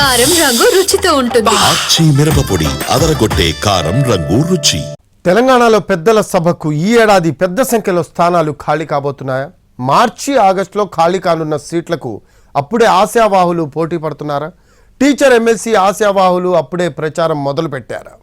కారం రంగు రుచితో ఉంటుంది. ఆచి మిరపపొడి అదరగొట్టే కారం రంగు రుచి. తెలంగాణలో పెద్దల సభకు ఈ ఏడాది పెద్ద సంఖ్యలో స్థానాలు ఖాళీ కాబోతున్నాయా? మార్చి ఆగస్టులో ఖాళీ కానున్న సీట్లకు అప్పుడే ఆశావాహులు పోటీ పడుతున్నారా? టీచర్ ఎమ్మెల్సీ ఆశావాహులు అప్పుడే ప్రచారం మొదలుపెట్టారా?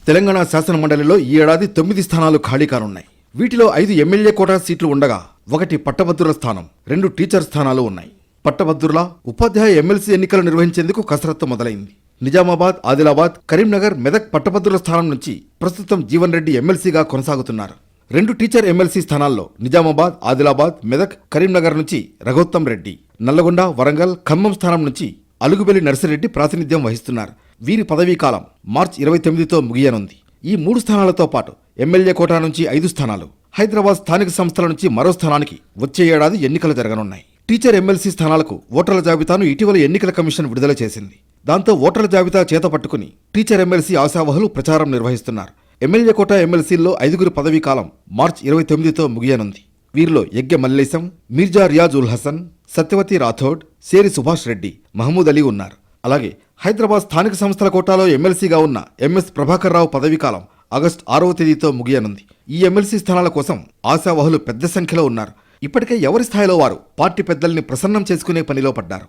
తెలంగాణ శాసన మండలిలో ఈ ఏడాది 9 స్థానాలు ఖాళీ కానున్నాయి. వీటిలో 5 ఎమ్మెల్యే కోటా సీట్లు ఉండగా 1 పట్టభద్రుల స్థానం, 2 టీచర్ స్థానాలు ఉన్నాయి. పట్టభద్రుల ఉపాధ్యాయ ఎమ్మెల్సీ ఎన్నికలు నిర్వహించేందుకు కసరత్తు మొదలైంది. నిజామాబాద్, ఆదిలాబాద్, కరీంనగర్, మెదక్ పట్టభద్రుల స్థానం నుంచి ప్రస్తుతం జీవన్ రెడ్డి ఎమ్మెల్సీగా కొనసాగుతున్నారు. 2 టీచర్ ఎమ్మెల్సీ స్థానాల్లో నిజామాబాద్, ఆదిలాబాద్, మెదక్, కరీంనగర్ నుంచి రఘోత్తమ్ రెడ్డి, నల్లగొండ, వరంగల్, ఖమ్మం స్థానం నుంచి అలుగుబెల్లి నర్సిరెడ్డి ప్రాతినిధ్యం వహిస్తున్నారు. వీరి పదవీ కాలం మార్చి 29తో ముగియనుంది. ఈ 3 స్థానాలతో పాటు ఎమ్మెల్యే కోటా నుంచి 5 స్థానాలు, హైదరాబాద్ స్థానిక సంస్థల నుంచి మరో స్థానానికి వచ్చే ఏడాది ఎన్నికలు జరగనున్నాయి. టీచర్ ఎమ్మెల్సీ స్థానాలకు ఓటర్ల జాబితాను ఇటీవల ఎన్నికల కమిషన్ విడుదల చేసింది. దాంతో ఓటర్ల జాబితా చేత పట్టుకుని టీచర్ ఎమ్మెల్సీ ఆశావహులు ప్రచారం నిర్వహిస్తున్నారు. ఎమ్మెల్యే కోటా ఎమ్మెల్సీల్లో 5 పదవీ కాలం మార్చి 29తో ముగియనుంది. వీరిలో యగ్గె మల్లేశం, మీర్జా రియాజ్ ఉల్ హసన్, సత్యవతి రాథోడ్, సేరి సుభాష్ రెడ్డి, మహమూద్ అలీ ఉన్నారు. అలాగే హైదరాబాద్ స్థానిక సంస్థల కోటాలో ఎమ్మెల్సీగా ఉన్న ఎంఎస్ ప్రభాకర్ రావు పదవీ కాలం ఆగస్టు 6వ తేదీతో ముగియనుంది. ఈ ఎమ్మెల్సీ స్థానాల కోసం ఆశావహులు పెద్ద సంఖ్యలో ఉన్నారు. ఇప్పటికే ఎవరి స్థాయిలో వారు పార్టీ పెద్దల్ని ప్రసన్నం చేసుకునే పనిలో పడ్డారు.